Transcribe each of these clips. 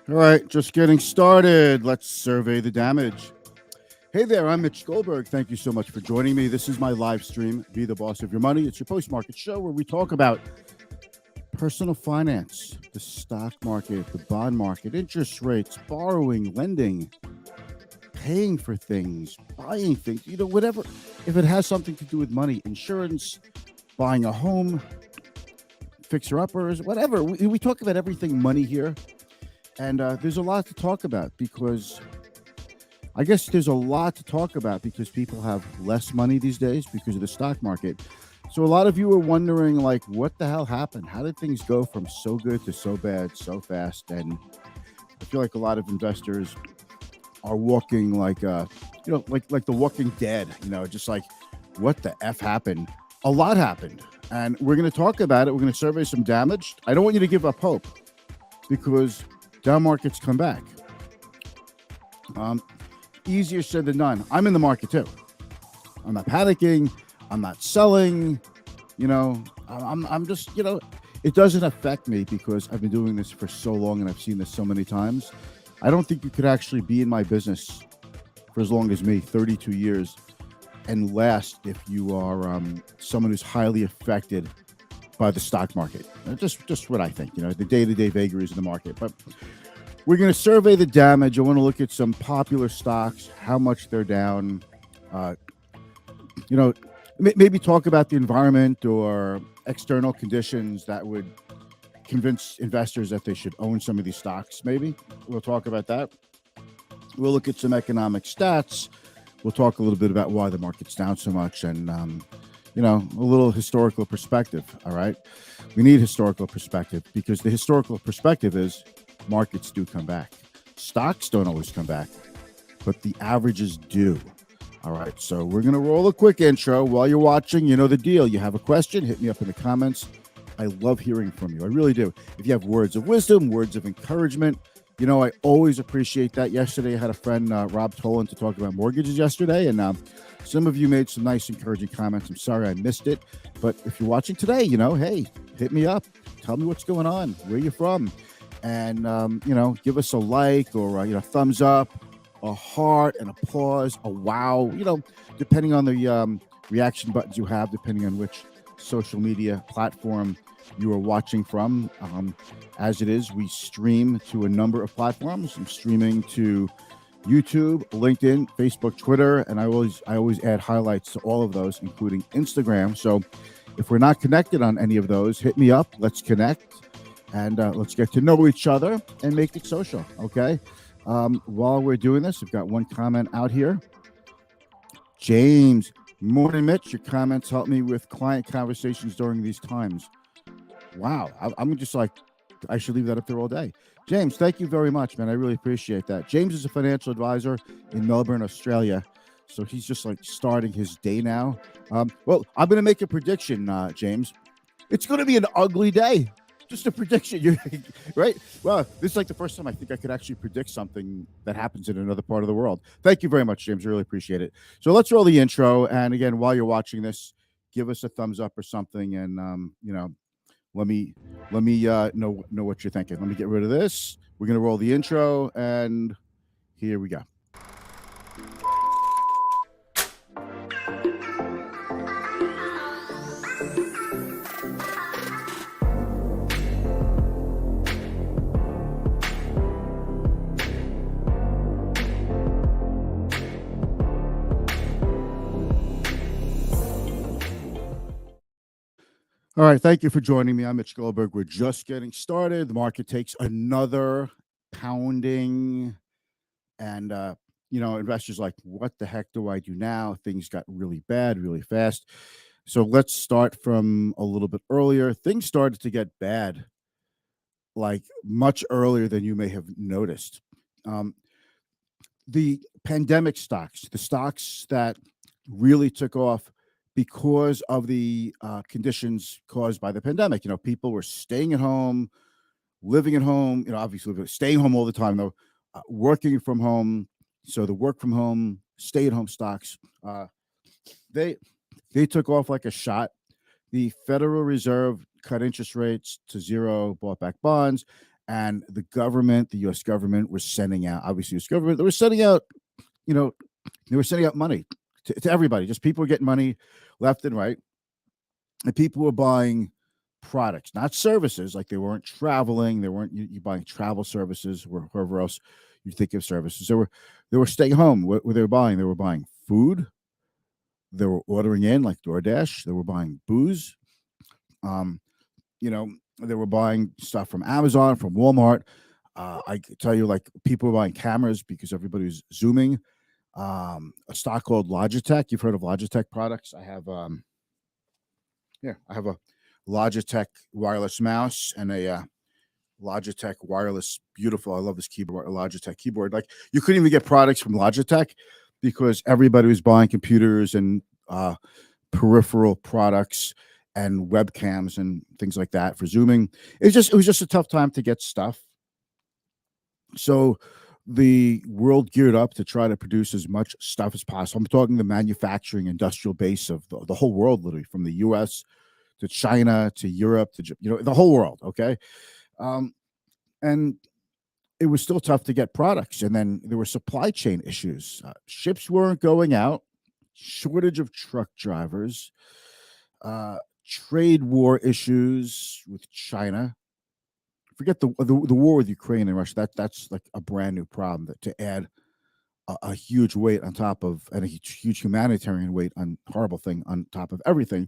All right, just getting started. Let's survey the damage. Hey there, I'm Mitch Goldberg. Thank you so much for joining me. This is my live stream, Be the Boss of Your Money. It's your post market show where we talk about personal finance, the stock market, the bond market, interest rates, borrowing, lending, paying for things, buying things, whatever. If it has something to do with money, insurance, buying a home, fixer uppers, whatever. We talk about everything money here. And there's a lot to talk about because I guess there's a lot to talk about because people have less money these days because of the stock market. So a lot of you are wondering, like, what the hell happened? How did things go from so good to so bad so fast? And I feel like a lot of investors are walking like, like the Walking Dead. Just like, what the f happened? A lot happened, and we're going to talk about it. We're going to survey some damage. I don't want you to give up hope because down markets come back. Easier said than done. I'm in the market too. I'm not panicking. I'm not selling. I'm just, it doesn't affect me because I've been doing this for so long and I've seen this so many times. I don't think you could actually be in my business for as long as me, 32 years, and last if you are someone who's highly affected by the stock market. Just what I think, the day-to-day vagaries of the market. But we're going to survey the damage. I want to look at some popular stocks, how much they're down. Maybe talk about the environment or external conditions that would convince investors that they should own some of these stocks. Maybe we'll talk about that. We'll look at some economic stats. We'll talk a little bit about why the market's down so much and, a little historical perspective. All right. We need historical perspective because the historical perspective is markets do come back. Stocks don't always come back, but the averages do. All right. So we're going to roll a quick intro while you're watching. You know the deal. You have a question, hit me up in the comments. I love hearing from you. I really do. If you have words of wisdom, words of encouragement, I always appreciate that. Yesterday, I had a friend, Rob Tolan, to talk about mortgages yesterday, and some of you made some nice, encouraging comments. I'm sorry I missed it, but if you're watching today, hey, hit me up. Tell me what's going on, where you're from, and, give us a like or, thumbs up, a heart, an applause, a wow, depending on the reaction buttons you have, depending on which social media platform you are watching from. As it is, we stream to a number of platforms. I'm streaming to YouTube, LinkedIn, Facebook, Twitter, and I always add highlights to all of those, including Instagram. So if we're not connected on any of those, hit me up. Let's connect and let's get to know each other and make it social. Okay. While we're doing this, I've got one comment out here. James, morning, Mitch. Your comments help me with client conversations during these times. Wow. I'm just like, I should leave that up there all day. James, thank you very much, man. I really appreciate that. James is a financial advisor in Melbourne, Australia. So he's just like starting his day now. Well, I'm going to make a prediction, James. It's going to be an ugly day. Just a prediction, right? Well, this is like the first time I think I could actually predict something that happens in another part of the world. Thank you very much, James. I really appreciate it. So let's roll the intro. And again, while you're watching this, give us a thumbs up or something. And, let me know what you're thinking. Let me get rid of this. We're going to roll the intro, and here we go. All right. Thank you for joining me. I'm Mitch Goldberg. We're just getting started. The market takes another pounding. And, investors like, what the heck do I do now? Things got really bad, really fast. So let's start from a little bit earlier. Things started to get bad, like much earlier than you may have noticed. The pandemic stocks, the stocks that really took off because of the conditions caused by the pandemic. People were staying at home, living at home, obviously staying home all the time, though, working from home. So the work from home, stay at home stocks, they took off like a shot. The Federal Reserve cut interest rates to zero, bought back bonds, and the government, the U.S. government, was sending out. Obviously, U.S. government, they were sending out. You know, they were sending out money to everybody. Just people were getting money left and right, and people were buying products, not services. Like they weren't traveling. They weren't you buying travel services or whoever else you think of services. They were staying home. What were they buying? They were buying food. They were ordering in like DoorDash. They were buying booze. Um, you know, they were buying stuff from Amazon, from Walmart. I could tell you, like people were buying cameras because everybody was zooming. A stock called Logitech. You've heard of Logitech products? I have a Logitech wireless mouse and a Logitech wireless, beautiful. I love this keyboard, a Logitech keyboard. Like you couldn't even get products from Logitech because everybody was buying computers and peripheral products and webcams and things like that for zooming. It was just a tough time to get stuff. So the world geared up to try to produce as much stuff as possible. I'm talking the manufacturing industrial base of the whole world, literally from the U.S. to China to Europe to the whole world. Okay, and it was still tough to get products, and then there were supply chain issues. Ships weren't going out, shortage of truck drivers, trade war issues with China. Forget the war with Ukraine and Russia. That's like a brand new problem to add a huge weight on top of, and a huge humanitarian weight on horrible thing on top of everything.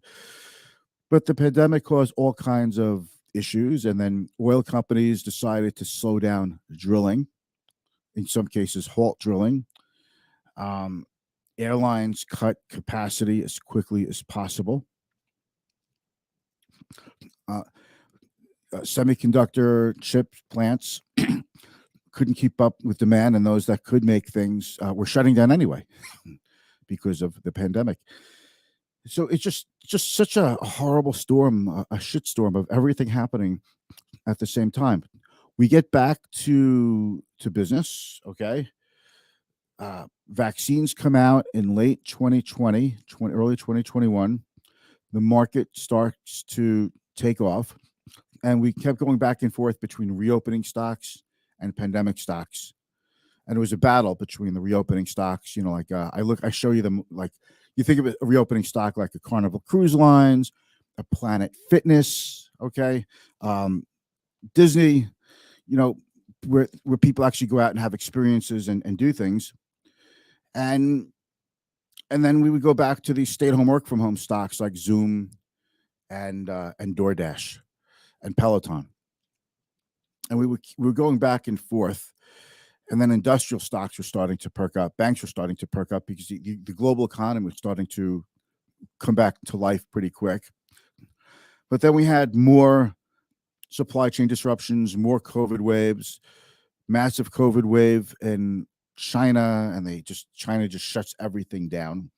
But the pandemic caused all kinds of issues, and then oil companies decided to slow down drilling, in some cases halt drilling. Um, Airlines cut capacity as quickly as possible. Uh, Semiconductor chip plants couldn't keep up with demand, and those that could make things were shutting down anyway because of the pandemic. So it's just such a horrible storm, a shit storm of everything happening at the same time. We get back to business, okay? Vaccines come out in late 2020, early 2021. The market starts to take off, and we kept going back and forth between reopening stocks and pandemic stocks. And it was a battle between the reopening stocks. Like I show you them. Like you think of a reopening stock like a Carnival Cruise Lines, a Planet Fitness, okay, Disney. Where people actually go out and have experiences and do things, and then we would go back to these stay-at-home work from home stocks like Zoom and DoorDash and Peloton, and we were going back and forth. And then industrial stocks were starting to perk up. Banks were starting to perk up because the global economy was starting to come back to life pretty quick. But then we had more supply chain disruptions, more COVID waves, massive COVID wave in China, and China just shuts everything down.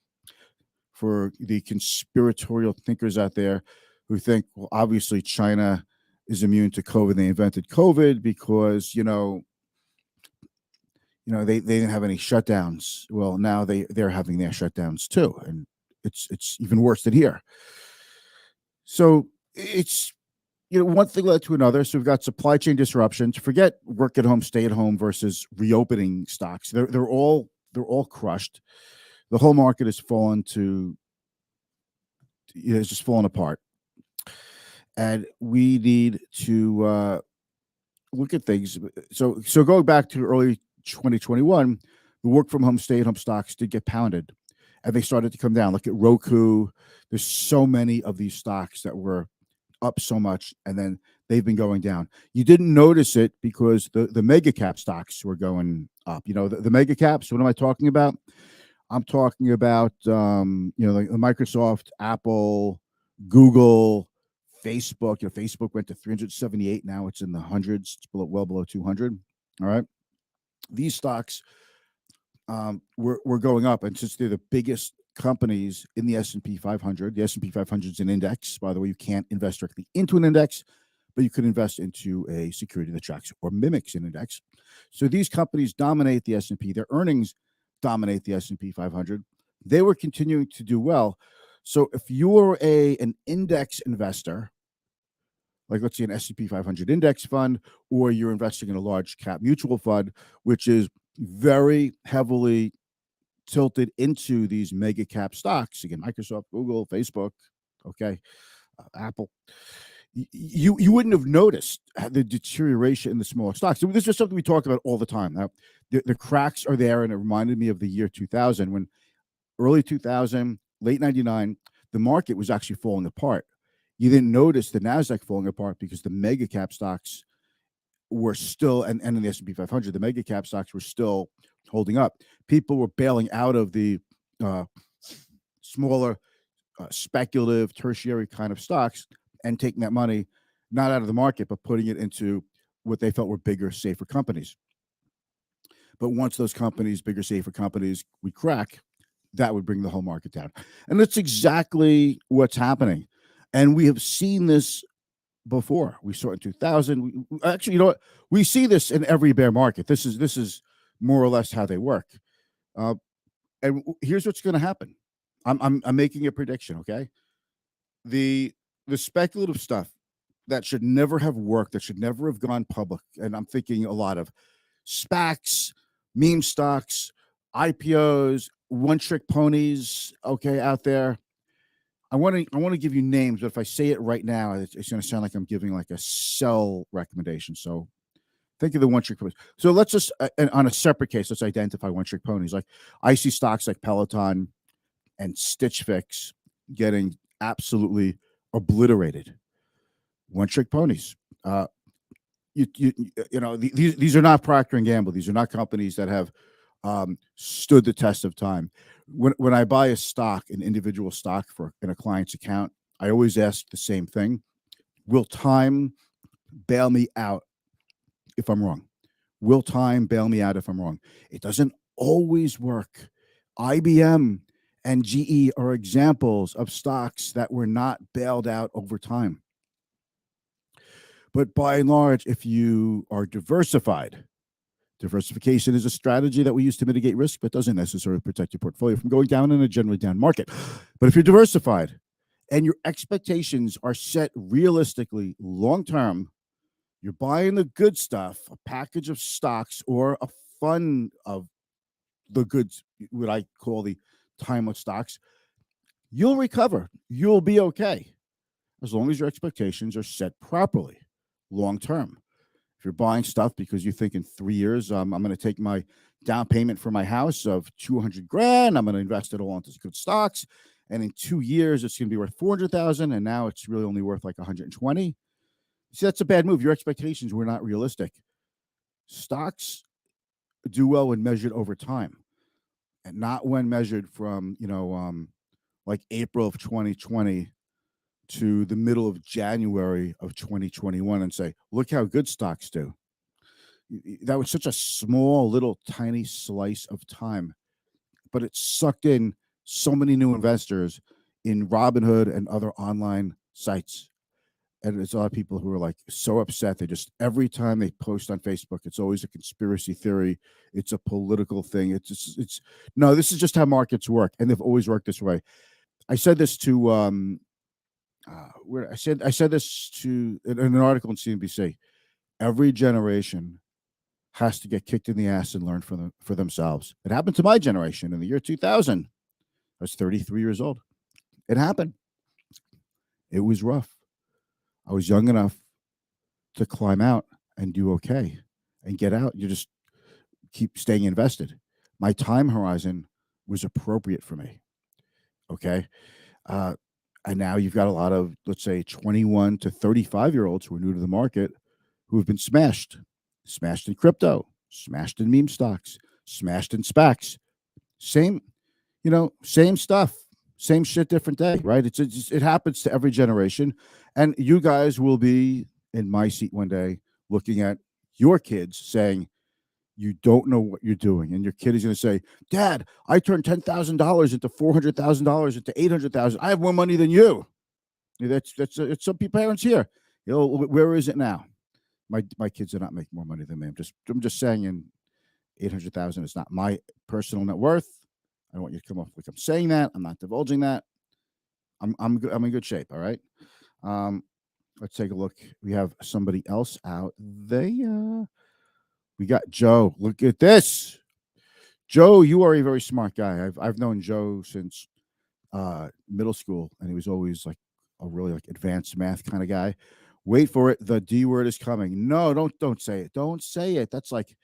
For the conspiratorial thinkers out there who think, well, obviously China is immune to COVID. They invented COVID because, they didn't have any shutdowns. Well, now they're having their shutdowns too, and it's even worse than here. So it's one thing led to another. So we've got supply chain disruptions. Forget work at home, stay at home versus reopening stocks. They're all crushed. The whole market has fallen to it's just fallen apart, and we need to look at things. So going back to early 2021, the work from home, stay at home stocks did get pounded, and they started to come down. Look at Roku. There's so many of these stocks that were up so much, and then they've been going down. You didn't notice it because the mega cap stocks were going up. The mega caps. What am I talking about? I'm talking about like Microsoft, Apple, Google, Facebook. Facebook went to 378. Now it's in the hundreds. It's well below 200. All right. These stocks were going up, and since they're the biggest companies in the S&P 500, the S&P 500 is an index. By the way, you can't invest directly into an index, but you could invest into a security that tracks or mimics an index. So these companies dominate the S&P. Their earnings dominate the S&P 500. They were continuing to do well. So if you're an index investor, like let's say an S&P 500 index fund, or you're investing in a large cap mutual fund, which is very heavily tilted into these mega cap stocks. Again, Microsoft, Google, Facebook, okay, Apple. You wouldn't have noticed the deterioration in the smaller stocks. So this is something we talk about all the time. Now, the cracks are there, and it reminded me of the year 2000 when early 2000, late 99, the market was actually falling apart. You didn't notice the NASDAQ falling apart because the mega cap stocks were still, and in the S&P 500, the mega cap stocks were still holding up. People were bailing out of the smaller, speculative, tertiary kind of stocks and taking that money not out of the market, but putting it into what they felt were bigger, safer companies. But once those companies, bigger, safer companies, would crack, that would bring the whole market down. And that's exactly what's happening. And we have seen this before. We saw it in 2000. Actually, you know what? We see this in every bear market. This is more or less how they work. And here's what's going to happen. I'm making a prediction. Okay, the speculative stuff that should never have worked, that should never have gone public, and I'm thinking a lot of SPACs, meme stocks, IPOs, one-trick ponies. Okay, out there. I want to give you names, but if I say it right now, it's going to sound like I'm giving like a sell recommendation. So think of the one-trick ponies. So let's just, on a separate case, let's identify one-trick ponies. Like I see stocks like Peloton and Stitch Fix getting absolutely obliterated. One-trick ponies. You know, these are not Procter and Gamble. These are not companies that have stood the test of time. When I buy a stock, an individual stock in a client's account, I always ask the same thing: will time bail me out if I'm wrong? Will time bail me out if I'm wrong? It doesn't always work. IBM and GE are examples of stocks that were not bailed out over time. But by and large, if you are diversified, diversification is a strategy that we use to mitigate risk, but doesn't necessarily protect your portfolio from going down in a generally down market. But if you're diversified and your expectations are set realistically long term, you're buying the good stuff, a package of stocks or a fund of the goods, what I call the timeless stocks, you'll recover. You'll be okay as long as your expectations are set properly long term. If you're buying stuff because you think in 3 years, I'm going to take my down payment for my house of 200 grand, I'm going to invest it all into good stocks, and in 2 years it's going to be worth 400,000, and now it's really only worth like 120. See, that's a bad move. Your expectations were not realistic. Stocks do well when measured over time, and not when measured from like April of 2020 to the middle of January of 2021 and say, look how good stocks do. That was such a small, little, tiny slice of time, but it sucked in so many new investors in Robinhood and other online sites. And there's a lot of people who are like so upset. They just, every time they post on Facebook, it's always a conspiracy theory. It's a political thing. No, this is just how markets work. And they've always worked this way. I said this to, I said this to in an article in CNBC. Every generation has to get kicked in the ass and learn for themselves. It happened to my generation in the year 2000. I was 33 years old. It happened. It was rough. I was young enough to climb out and do okay and get out. You just keep staying invested. My time horizon was appropriate for me. Okay. And now you've got a lot of, let's say, 21 to 35-year-olds who are new to the market who have been smashed in crypto, smashed in meme stocks, smashed in SPACs. Same stuff, same shit, different day, right? It happens to every generation. And you guys will be in my seat one day looking at your kids saying, you don't know what you're doing. And your kid is going to say, Dad, I turned $10,000 into $400,000 into $800,000. I have more money than you. That's some parents here. Where is it now? My kids are not making more money than me. I'm just saying, in 800,000 is not my personal net worth. I don't want you to come off like I'm saying that. I'm not divulging that. I'm in good shape. All right. Let's take a look. We have somebody else out. We got Joe. Look at this. Joe, you are a very smart guy. I've known Joe since middle school, and he was always like a really like advanced math kind of guy. Wait for it. The D word is coming. No, don't say it. Don't say it. That's like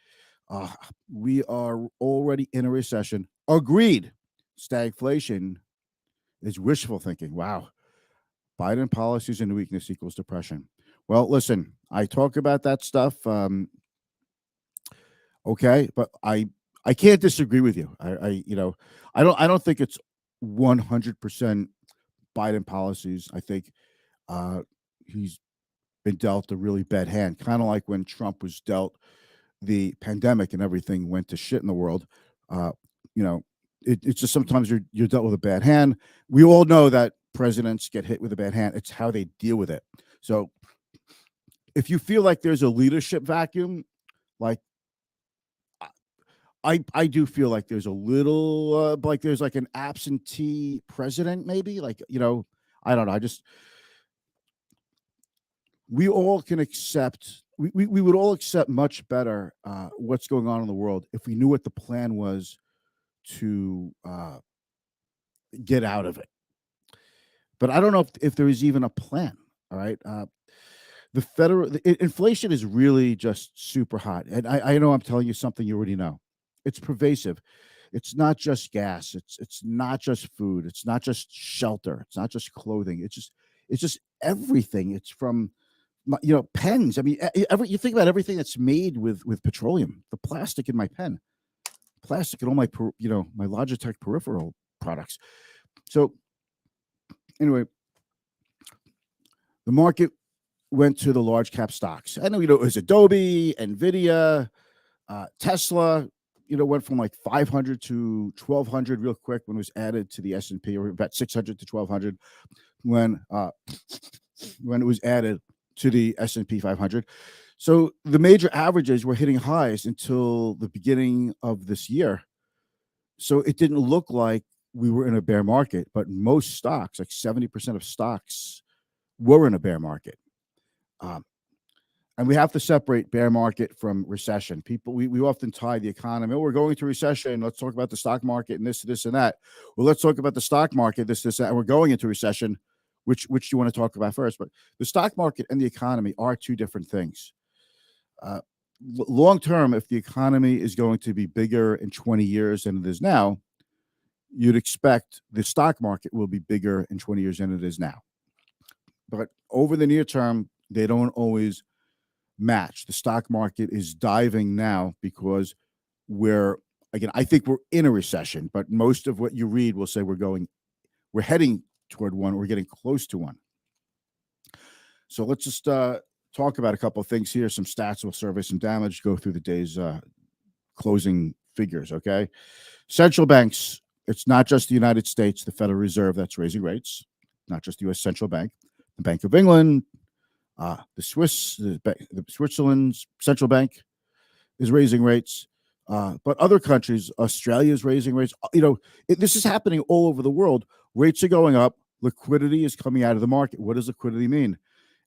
uh, we are already in a recession. Agreed. Stagflation is wishful thinking. Wow. Biden policies and weakness equals depression. Well, listen, I talk about that stuff. Okay, but I can't disagree with you. I don't think it's 100% Biden policies. I think he's been dealt a really bad hand, kind of like when Trump was dealt the pandemic and everything went to shit in the world. Uh, you know, it's just sometimes you're dealt with a bad hand. We all know that presidents get hit with a bad hand. It's how they deal with it. So if you feel like there's a leadership vacuum, like I do feel like there's a little like there's like an absentee president, maybe like I don't know. We all can accept. We would all accept much better what's going on in the world if we knew what the plan was to get out of it. But I don't know if there is even a plan. All right. Inflation is really just super hot. And I know I'm telling you something you already know. It's pervasive. It's not just gas. It's not just food. It's not just shelter. It's not just clothing. It's just everything. It's from pens. I mean, you think about everything that's made with petroleum. The plastic in my pen, plastic in all my my Logitech peripheral products. So anyway, the market went to the large cap stocks. I know it was Adobe, Nvidia, Tesla. Went from like 500 to 1,200 real quick when it was added to the S&P, or about 600 to 1,200 when it was added to the S&P 500. So the major averages were hitting highs until the beginning of this year. So it didn't look like we were in a bear market, but most stocks, like 70% of stocks, were in a bear market. And we have to separate bear market from recession. People, we often tie the economy. Oh, we're going to recession. Let's talk about the stock market and this, and that. Well, let's talk about the stock market, this, that. And we're going into recession. Which you want to talk about first? But the stock market and the economy are two different things. Long term, if the economy is going to be bigger in 20 years than it is now, you'd expect the stock market will be bigger in 20 years than it is now. But over the near term, they don't always match. The stock market is diving now because I think we're in a recession, but most of what you read will say we're heading toward one, we're getting close to one. So let's just talk about a couple of things here, some stats, we'll survey some damage, go through the day's closing figures, okay? Central banks, it's not just the United States, the Federal Reserve that's raising rates, not just the U.S. Central Bank, the Bank of England, the Switzerland's central bank is raising rates, but other countries, Australia is raising rates. This is happening all over the world. Rates are going up. Liquidity is coming out of the market. What does liquidity mean?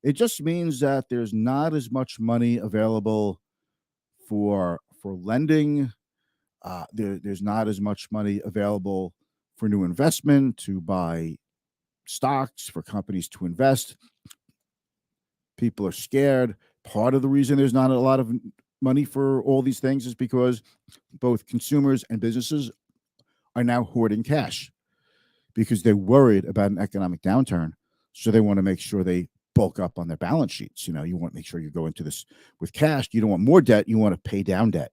It just means that there's not as much money available for lending. There's not as much money available for new investment, to buy stocks, for companies to invest. People are scared. Part of the reason there's not a lot of money for all these things is because both consumers and businesses are now hoarding cash because they're worried about an economic downturn. So they want to make sure they bulk up on their balance sheets. You want to make sure you go into this with cash. You don't want more debt. You want to pay down debt,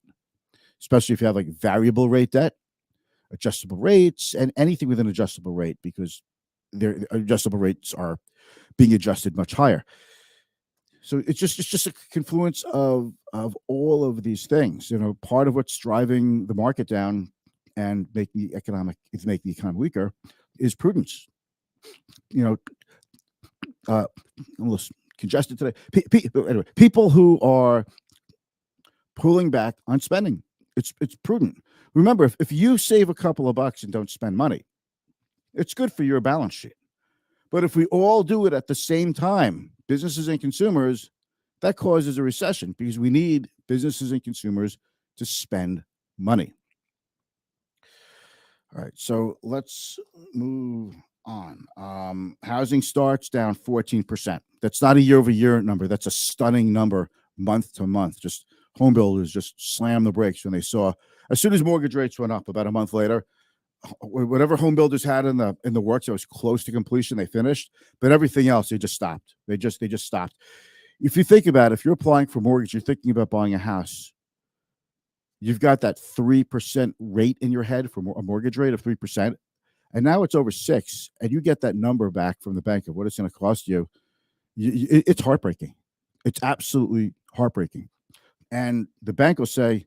especially if you have like variable rate debt, adjustable rates, and anything with an adjustable rate, because their adjustable rates are being adjusted much higher. So it's just a confluence of all of these things. Part of what's driving the market down and making the economy weaker is prudence. I'm a little congested today. Anyway, people who are pulling back on spending, it's prudent. Remember, if you save a couple of bucks and don't spend money, it's good for your balance sheet. But if we all do it at the same time, businesses and consumers, that causes a recession because we need businesses and consumers to spend money. All right, so let's move on. Housing starts down 14%. That's not a year-over-year number. That's a stunning number month to month. Just home builders just slammed the brakes when they saw, as soon as mortgage rates went up about a month later, whatever home builders had in the works that was close to completion, they finished, but everything else they just stopped. They just stopped. If you think about it, if you're applying for mortgage, you're thinking about buying a house. You've got that 3% rate in your head for a mortgage rate of 3%, and now it's over 6, and you get that number back from the bank of what it's going to cost you. It's heartbreaking. It's absolutely heartbreaking. And the bank will say,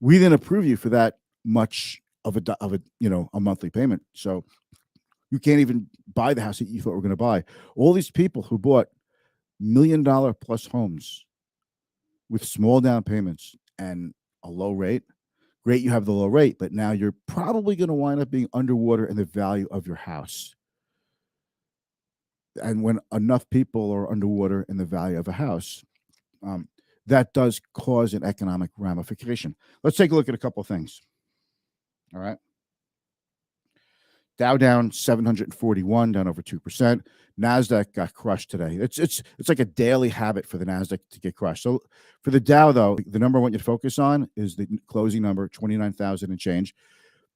"We didn't approve you for that much of a monthly payment, so you can't even buy the house that you thought we're going to buy." All these people who bought $1 million plus homes with small down payments and a low rate. Great, you have the low rate, but now you're probably going to wind up being underwater in the value of your house. And when enough people are underwater in the value of a house, that does cause an economic ramification. Let's take a look at a couple of things. All right. Dow down 741, down over 2%. NASDAQ got crushed today. It's like a daily habit for the NASDAQ to get crushed. So for the Dow, though, the number I want you to focus on is the closing number, 29,000 and change.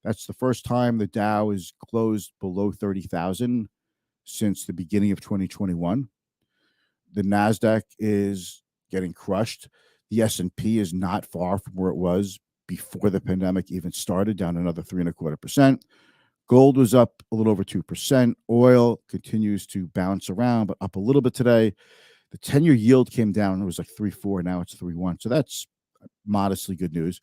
That's the first time the Dow is closed below 30,000 since the beginning of 2021. The NASDAQ is getting crushed. The S&P is not far from where it was before the pandemic even started, down another 3.25%. Gold was up a little over 2%. Oil continues to bounce around, but up a little bit today. The 10-year yield came down. It was like 3.4. Now it's 3.1. So that's modestly good news.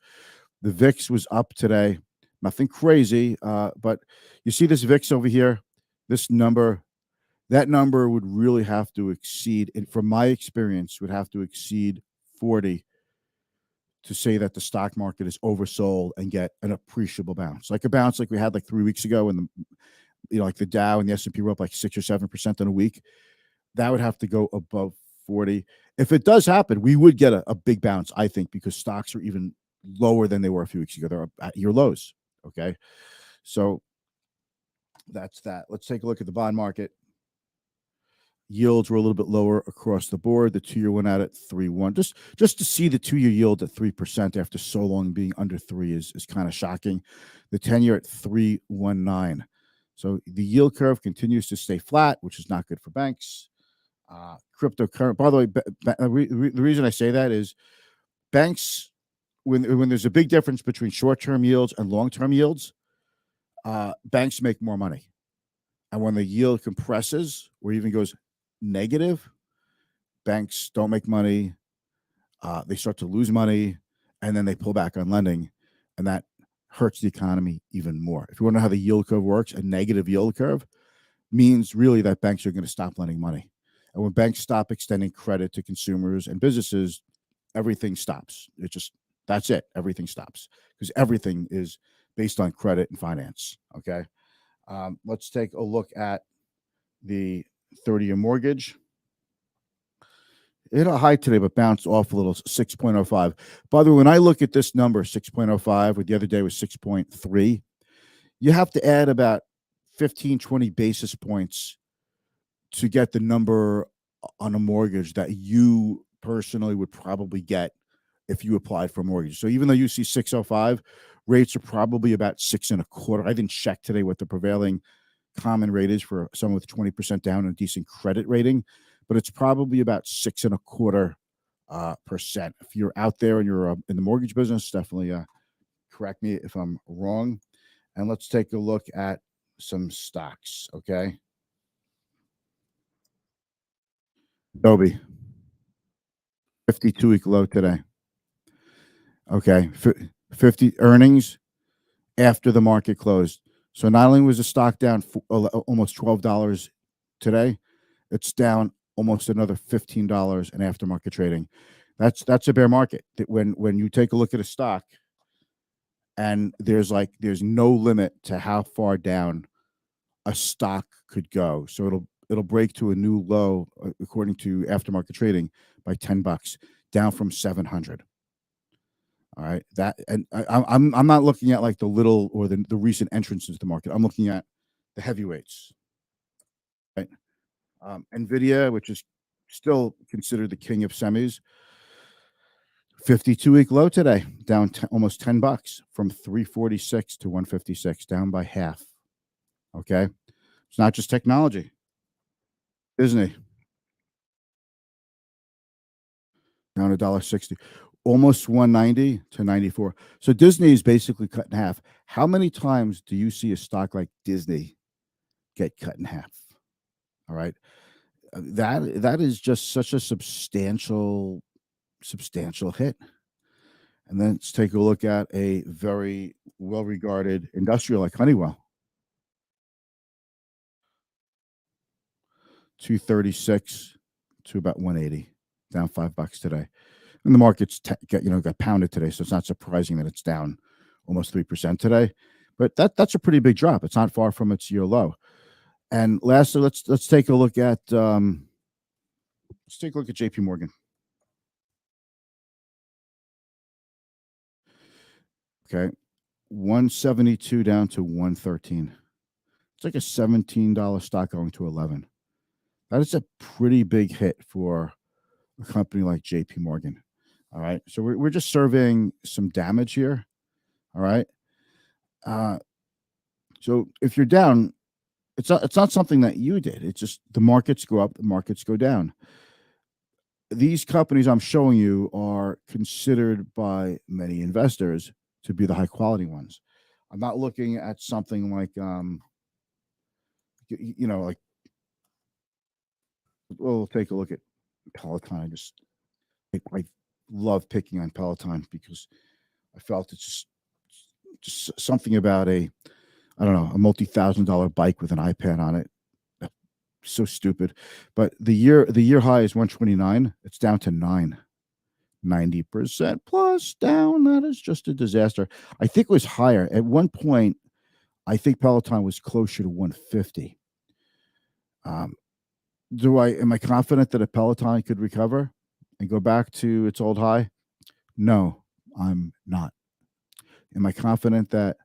The VIX was up today. Nothing crazy, but you see this VIX over here, this number, that number would really have to exceed, and from my experience, would have to exceed 40 to say that the stock market is oversold and get an appreciable bounce, like a bounce like we had like 3 weeks ago, and like the Dow and the S&P were up like 6 or 7% in a week. That would have to go above 40. If it does happen, we would get a big bounce, I think, because stocks are even lower than they were a few weeks ago. They're at year lows. Okay, so that's that. Let's take a look at the bond market. Yields were a little bit lower across the board. The 2-year went out at 3.1. Just to see the 2-year yield at 3% after so long being under 3 is kind of shocking. The 10-year at 3.19. So the yield curve continues to stay flat, which is not good for banks. Cryptocurrency. By the way, the reason I say that is banks, when there's a big difference between short-term yields and long-term yields, banks make more money. And when the yield compresses or even goes negative, banks don't make money. They start to lose money, and then they pull back on lending, and that hurts the economy even more. If you want to know how the yield curve works, a negative yield curve means really that banks are going to stop lending money. And when banks stop extending credit to consumers and businesses, everything stops. That's it. Everything stops because everything is based on credit and finance. Okay. Let's take a look at the 30-year mortgage. It hit a high today, but bounced off a little, 6.05. By the way, when I look at this number, 6.05, or the other day was 6.3, you have to add about 15, 20 basis points to get the number on a mortgage that you personally would probably get if you applied for a mortgage. So even though you see 6.05, rates are probably about 6.25. I didn't check today what the prevailing common rate is for someone with 20% down and a decent credit rating, but it's probably about 6.25%. If you're out there and you're in the mortgage business, definitely correct me if I'm wrong. And let's take a look at some stocks. Okay. Adobe, 52-week low today. Okay. 50 earnings after the market closed. So not only was the stock down almost $12 today, it's down almost another $15 in aftermarket trading. That's a bear market. When you take a look at a stock and there's no limit to how far down a stock could go. So it'll break to a new low according to aftermarket trading by $10, down from 700. All right, that and I'm not looking at like the little or the recent entrance into the market. I'm looking at the heavyweights, right? Nvidia, which is still considered the king of semis, 52-week low today, down almost $10 from 346 to 156, down by half. Okay, it's not just technology. Disney down $1.60, almost 190 to 94. So Disney is basically cut in half. How many times do you see a stock like Disney get cut in half? All right, that is just such a substantial hit. And then let's take a look at a very well regarded industrial like Honeywell, 236 to about 180, down $5 today. And the market's got pounded today, so it's not surprising that it's down almost 3% today. But that's a pretty big drop. It's not far from its year low. And lastly, let's take a look at JP Morgan. Okay, 172 down to 113. It's like a $17 stock going to 11. That is a pretty big hit for a company like JP Morgan. All right. So we're just surveying some damage here. All right. So if you're down, it's not something that you did. It's just the markets go up, the markets go down. These companies I'm showing you are considered by many investors to be the high quality ones. I'm not looking at something like like we'll take a look at Peloton. I love picking on Peloton because I felt it's just something about a multi-$1,000 bike with an iPad on it. So stupid. But the year high is 129. It's down to 9. 90% plus down. That is just a disaster. I think it was higher. At one point, I think Peloton was closer to 150. Am I confident that a Peloton could recover and go back to its old high? No, I'm not. Am I confident that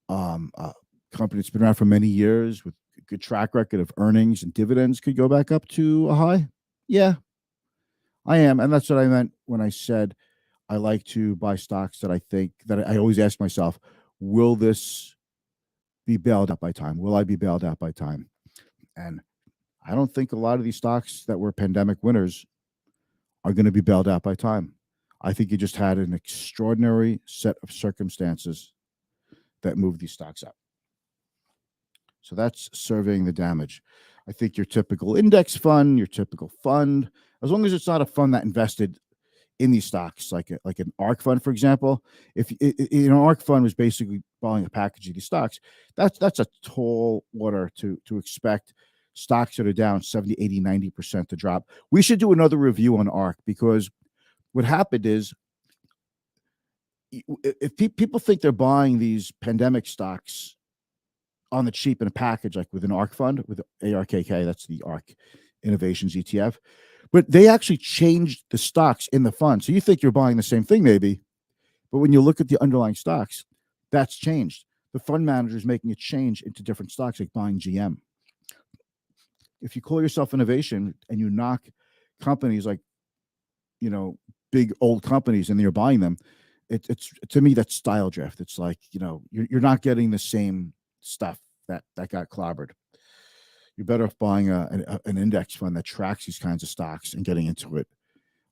a company that's been around for many years with a good track record of earnings and dividends could go back up to a high? Yeah, I am. And that's what I meant when I said I like to buy stocks that I think that I always ask myself, will this be bailed out by time? Will I be bailed out by time? And I don't think a lot of these stocks that were pandemic winners are going to be bailed out by time. I think you just had an extraordinary set of circumstances that moved these stocks up. So that's surveying the damage. I think your typical index fund, your typical fund, as long as it's not a fund that invested in these stocks, like an ARK fund, for example, if ARK fund was basically buying a package of these stocks, that's a tall order to expect stocks that are down 70, 80, 90% to drop. We should do another review on ARK because what happened is if people think they're buying these pandemic stocks on the cheap in a package, like with an ARK fund, with ARKK, that's the ARK Innovations ETF, but they actually changed the stocks in the fund. So you think you're buying the same thing maybe, but when you look at the underlying stocks, that's changed. The fund manager is making a change into different stocks, like buying GM. If you call yourself innovation and you knock companies like, big old companies and you're buying them, it's to me, that's style drift. It's like, you're not getting the same stuff that got clobbered. You're better off buying an index fund that tracks these kinds of stocks and getting into it.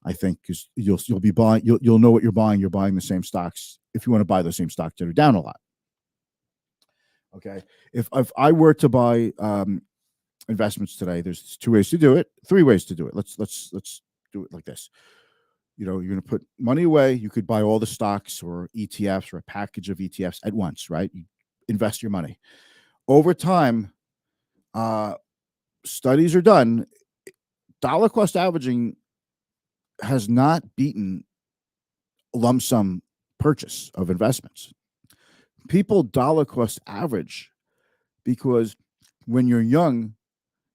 I think because you'll be buying, you'll know what you're buying. You're buying the same stocks if you want to buy those same stocks that are down a lot. Okay, if I were to buy investments today, there's 2 ways to do it, 3 ways to do it. Let's do it like this. You're going to put money away. You could buy all the stocks or ETFs or a package of ETFs at once, right? You invest your money. Over time, studies are done. Dollar cost averaging has not beaten lump sum purchase of investments. People dollar cost average because when you're young,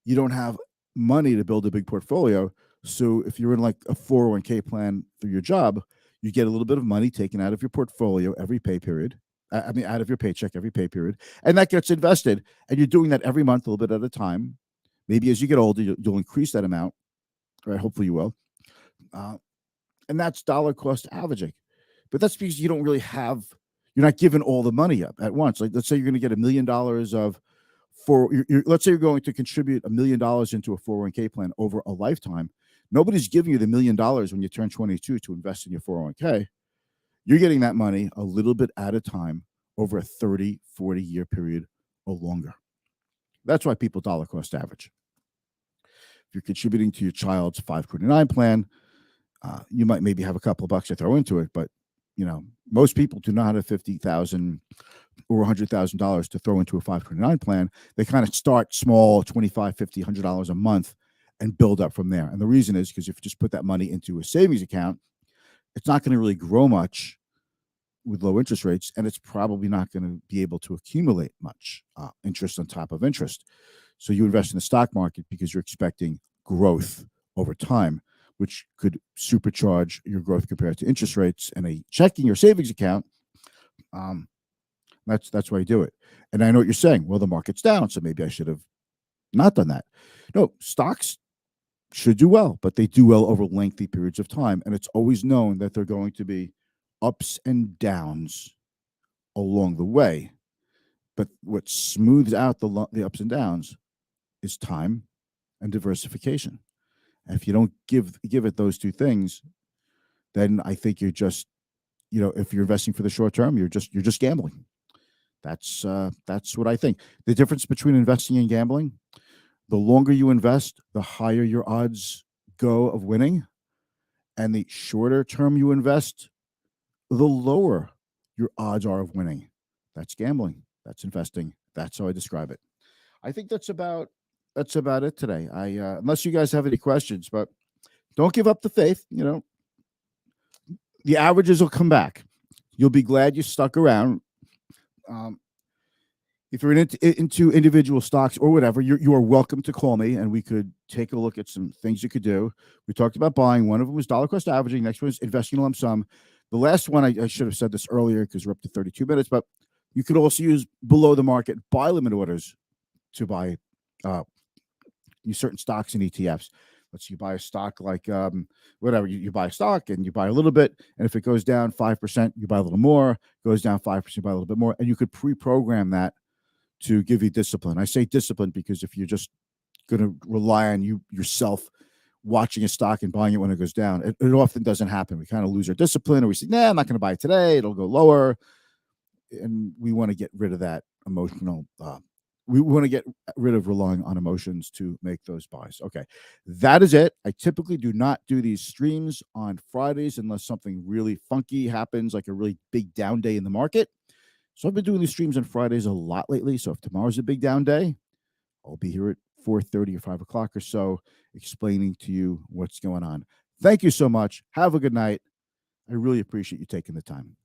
you don't have money to build a big portfolio. So if you're in like a 401k plan through your job, you get a little bit of money taken out of your portfolio every pay period. I mean, out of your paycheck every pay period, and that gets invested. And you're doing that every month, a little bit at a time. Maybe as you get older, you'll increase that amount, right? Hopefully, you will. Uh, and that's dollar cost averaging. But that's because you don't really have. You're not giving all the money up at once. Like, let's say you're going to get $1 million of let's say you're going to contribute $1 million into a 401k plan over a lifetime. Nobody's giving you the $1 million when you turn 22 to invest in your 401k. You're getting that money a little bit at a time over a 30, 40-year period or longer. That's why people dollar cost average. If you're contributing to your child's 529 plan, you might maybe have a couple of bucks to throw into it, but most people do not have $50,000 or $100,000 to throw into a 529 plan. They kind of start small, $25, $50, $100 a month, and build up from there. And the reason is because if you just put that money into a savings account, it's not going to really grow much with low interest rates, and it's probably not going to be able to accumulate much interest on top of interest. So you invest in the stock market because you're expecting growth over time, which could supercharge your growth compared to interest rates. And a checking or savings account, that's why you do it. And I know what you're saying. Well, the market's down, so maybe I should have not done that. No, stocks should do well, but they do well over lengthy periods of time. And it's always known that there are going to be ups and downs along the way. But what smooths out the ups and downs is time and diversification. And if you don't give it those two things, then I think you're just, if you're investing for the short term, you're just gambling. That's what I think. The difference between investing and gambling: the longer you invest, the higher your odds go of winning, and the shorter term you invest, the lower your odds are of winning. That's gambling. That's investing. That's how I describe it. I think that's about it today. Unless you guys have any questions, but don't give up the faith. The averages will come back. You'll be glad you stuck around. If you're into individual stocks or whatever, you are welcome to call me, and we could take a look at some things you could do. We talked about buying. One of them was dollar cost averaging. Next one is investing in lump sum. The last one, I should have said this earlier because we're up to 32 minutes, but you could also use below the market buy limit orders to buy certain stocks and ETFs. Let's say you buy a stock like whatever, you buy a stock and you buy a little bit, and if it goes down 5%, you buy a little more. Goes down 5%, you buy a little bit more, and you could pre-program that to give you discipline. I say discipline because if you're just going to rely on yourself watching a stock and buying it when it goes down, it often doesn't happen. We kind of lose our discipline, or we say, nah, I'm not going to buy it today. It'll go lower. And we want to get rid of that emotional. We want to get rid of relying on emotions to make those buys. Okay, that is it. I typically do not do these streams on Fridays unless something really funky happens, like a really big down day in the market. So I've been doing these streams on Fridays a lot lately. So if tomorrow's a big down day, I'll be here at 4:30 or 5 o'clock or so explaining to you what's going on. Thank you so much. Have a good night. I really appreciate you taking the time.